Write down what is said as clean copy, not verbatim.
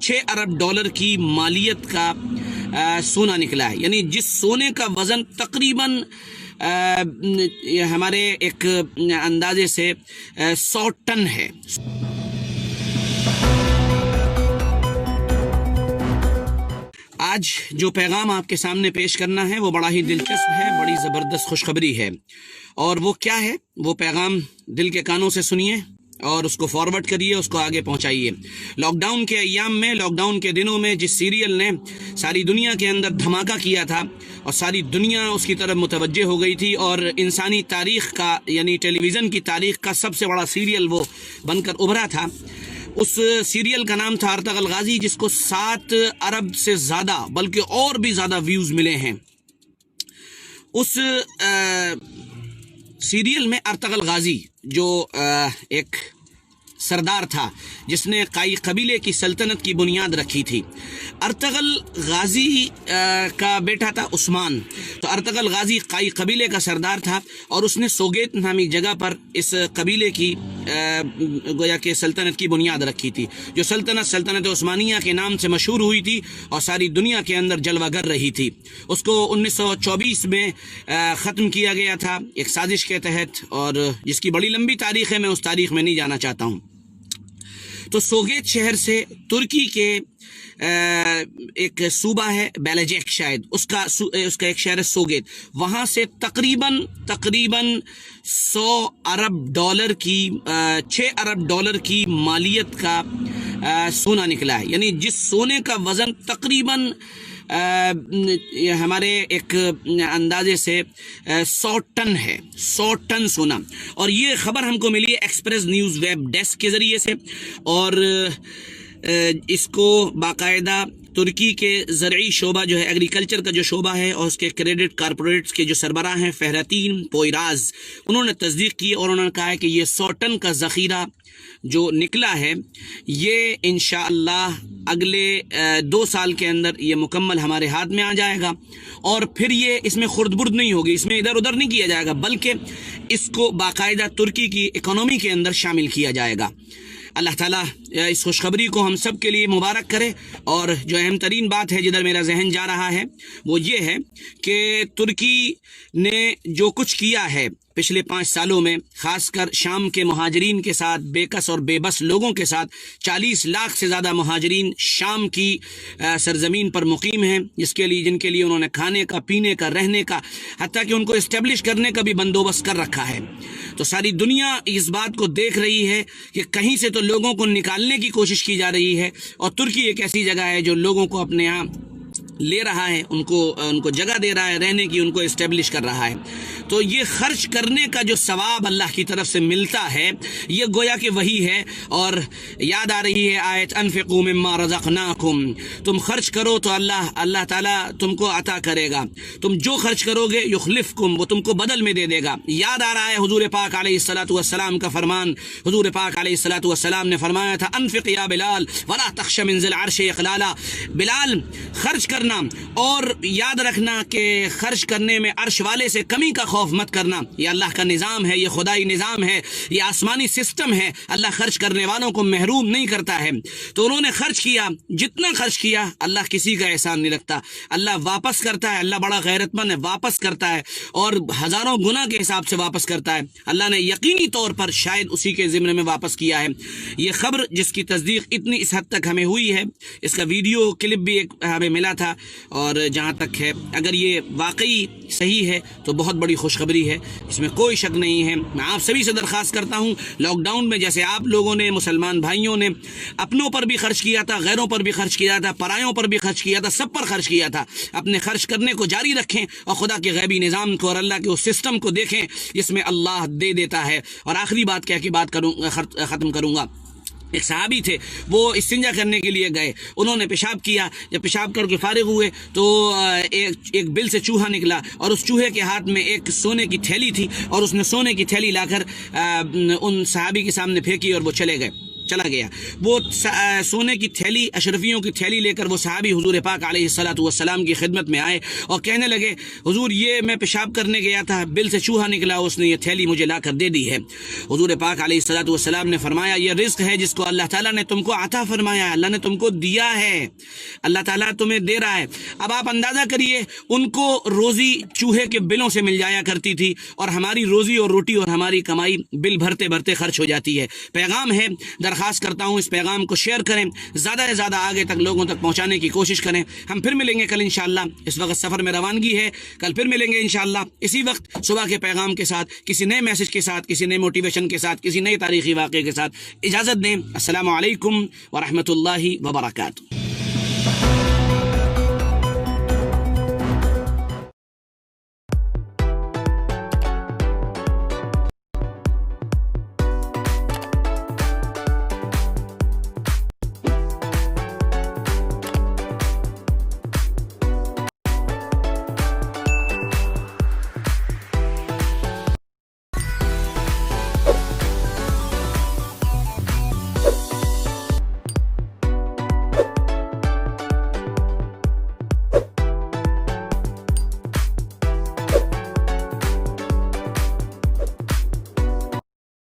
6 ارب dollar کی مالیت کا سونا نکلا ہے، یعنی جس سونے کا وزن تقریباً ہمارے ایک اندازے سے 100 ٹن ہے۔ آج جو پیغام آپ کے سامنے پیش کرنا ہے وہ بڑا ہی دلچسپ ہے، بڑی زبردست خوشخبری ہے، اور وہ کیا ہے؟ وہ پیغام دل کے کانوں سے سنیے اور اس کو فارورڈ کریے، اس کو آگے پہنچائیے۔ لاک ڈاؤن کے ایام میں، لاک ڈاؤن کے دنوں میں جس سیریل نے ساری دنیا کے اندر دھماکہ کیا تھا اور ساری دنیا اس کی طرف متوجہ ہو گئی تھی، اور انسانی تاریخ کا یعنی ٹیلی ویژن کی تاریخ کا سب سے بڑا سیریل وہ بن کر ابھرا تھا، اس سیریل کا نام تھا ارطغرل غازی، جس کو 7 ارب سے زیادہ بلکہ اور بھی زیادہ ویوز ملے ہیں۔ اس سیریل میں ارطغرل غازی جو ایک سردار تھا جس نے قائی قبیلے کی سلطنت کی بنیاد رکھی تھی، ارطغرل غازی کا بیٹا تھا عثمان، تو ارطغرل غازی قائی قبیلے کا سردار تھا، اور اس نے سوگیت نامی جگہ پر اس قبیلے کی گویا کہ سلطنت کی بنیاد رکھی تھی، جو سلطنت عثمانیہ کے نام سے مشہور ہوئی تھی اور ساری دنیا کے اندر جلوہ گر رہی تھی۔ اس کو 1924 میں ختم کیا گیا تھا ایک سازش کے تحت، اور جس کی بڑی لمبی تاریخ ہے، میں اس تاریخ میں نہیں جانا چاہتا ہوں۔ تو سوگیت شہر سے ترکی کے ایک صوبہ ہے بیلجیک، شاید اس کا ایک شہر ہے سوگیت، وہاں سے تقریباً 100 ارب ڈالر کی 6 ارب ڈالر کی مالیت کا سونا نکلا ہے، یعنی جس سونے کا وزن تقریباً ہمارے ایک اندازے سے 100 ٹن ہے، 100 ٹن سونا۔ اور یہ خبر ہم کو ملی ہے ایکسپریس نیوز ویب ڈیسک کے ذریعے سے، اور اس کو باقاعدہ ترکی کے زرعی شعبہ جو ہے، ایگریکلچر کا جو شعبہ ہے، اور اس کے کریڈٹ کارپوریٹس کے جو سربراہ ہیں فہرتین پوئراز، انہوں نے تصدیق کی اور انہوں نے کہا ہے کہ یہ 100 ٹن کا ذخیرہ جو نکلا ہے، یہ انشاءاللہ اگلے 2 سال کے اندر یہ مکمل ہمارے ہاتھ میں آ جائے گا، اور پھر یہ اس میں خرد برد نہیں ہوگی، اس میں ادھر ادھر نہیں کیا جائے گا، بلکہ اس کو باقاعدہ ترکی کی اکانومی کے اندر شامل کیا جائے گا۔ اللہ تعالیٰ اس خوشخبری کو ہم سب کے لیے مبارک کرے۔ اور جو اہم ترین بات ہے جدھر میرا ذہن جا رہا ہے وہ یہ ہے کہ ترکی نے جو کچھ کیا ہے پچھلے 5 سالوں میں، خاص کر شام کے مہاجرین کے ساتھ، بے کس اور بے بس لوگوں کے ساتھ، 40 لاکھ سے زیادہ مہاجرین شام کی سرزمین پر مقیم ہیں، جن کے لیے انہوں نے کھانے کا، پینے کا، رہنے کا، حتیٰ کہ ان کو اسٹیبلش کرنے کا بھی بندوبست کر رکھا ہے۔ تو ساری دنیا اس بات کو دیکھ رہی ہے کہ کہیں سے تو لوگوں کو نکالنے کی کوشش کی جا رہی ہے، اور ترکی ایک ایسی جگہ ہے جو لوگوں کو اپنے یہاں لے رہا ہے، ان کو جگہ دے رہا ہے رہنے کی، ان کو اسٹیبلش کر رہا ہے۔ تو یہ خرچ کرنے کا جو ثواب اللہ کی طرف سے ملتا ہے، یہ گویا کہ وہی ہے۔ اور یاد آ رہی ہے آیت انفقوا مما رزقناکم، تم خرچ کرو تو اللہ تعالیٰ تم کو عطا کرے گا، تم جو خرچ کرو گے یخلفکم، وہ تم کو بدل میں دے دے گا۔ یاد آ رہا ہے حضور پاک علیہ الصلوۃ والسلام کا فرمان، حضور پاک علیہ الصلوۃ والسلام نے فرمایا تھا انفق یا بلال ولا تخش من ذی العرش اقلالا، بلال خرچ کرنا، اور یاد رکھنا کہ خرچ کرنے میں عرش والے سے کمی کا خوف مت کرنا۔ یہ اللہ کا نظام ہے، یہ خدائی نظام ہے، یہ آسمانی سسٹم ہے، اللہ خرچ کرنے والوں کو محروم نہیں کرتا ہے۔ تو انہوں نے خرچ کیا، جتنا خرچ کیا، اللہ کسی کا احسان نہیں رکھتا، اللہ واپس کرتا ہے، اللہ بڑا غیرت مند ہے، واپس کرتا ہے، اور ہزاروں گنا کے حساب سے واپس کرتا ہے۔ اللہ نے یقینی طور پر شاید اسی کے ضمن میں واپس کیا ہے۔ یہ خبر جس کی تصدیق اتنی اس حد تک ہمیں ہوئی ہے، اس کا ویڈیو کلپ بھی ایک ہمیں ملا تھا، اور جہاں تک ہے اگر یہ واقعی صحیح ہے تو بہت بڑی خوشخبری ہے، اس میں کوئی شک نہیں ہے۔ میں آپ سبھی سے درخواست کرتا ہوں، لاک ڈاؤن میں جیسے آپ لوگوں نے، مسلمان بھائیوں نے اپنوں پر بھی خرچ کیا تھا، غیروں پر بھی خرچ کیا تھا، پرایوں پر بھی خرچ کیا تھا، سب پر خرچ کیا تھا، اپنے خرچ کرنے کو جاری رکھیں، اور خدا کے غیبی نظام کو اور اللہ کے اس سسٹم کو دیکھیں جس میں اللہ دے دیتا ہے۔ اور آخری بات کہہ کے ختم کروں گا، ایک صحابی تھے، وہ استنجا کرنے کے لیے گئے، انہوں نے پیشاب کیا، جب پیشاب کر کے فارغ ہوئے تو ایک بل سے چوہا نکلا، اور اس چوہے کے ہاتھ میں ایک سونے کی تھیلی تھی، اور اس نے سونے کی تھیلی لا کر ان صحابی کے سامنے پھینکی اور وہ چلے گئے۔ چلا گیا. وہ سونے کی تھیلی، اشرفیوں کی تھیلی لے کر وہ صحابی حضور پاک علیہ الصلوۃ والسلام کی خدمت میں آئے اور کہنے لگے حضور یہ میں پیشاب کرنے گیا تھا، بل سے چوہا نکلا، اس نے یہ تھیلی مجھے لا کر دے دی ہے. حضور پاک علیہ الصلوۃ والسلام نے فرمایا یہ رزق ہے جس کو اللہ تعالیٰ نے تم کو عطا فرمایا ہے، اللہ نے تم کو دیا ہے، اللہ تعالیٰ تمہیں دے رہا ہے. اب آپ اندازہ کریے ان کو روزی چوہے کے بلوں سے مل جایا کرتی تھی، اور ہماری روزی اور روٹی اور ہماری کمائی بل بھرتے بھرتے خرچ ہو جاتی ہے. پیغام ہے، درخواست کرتا ہوں اس پیغام کو شیئر کریں، زیادہ سے زیادہ آگے تک لوگوں تک پہنچانے کی کوشش کریں. ہم پھر ملیں گے کل انشاءاللہ. اس وقت سفر میں روانگی ہے، کل پھر ملیں گے انشاءاللہ اسی وقت صبح کے پیغام کے ساتھ، کسی نئے میسج کے ساتھ، کسی نئے موٹیویشن کے ساتھ، کسی نئے تاریخی واقعے کے ساتھ. اجازت دیں. السلام علیکم ورحمۃ اللہ وبرکاتہ.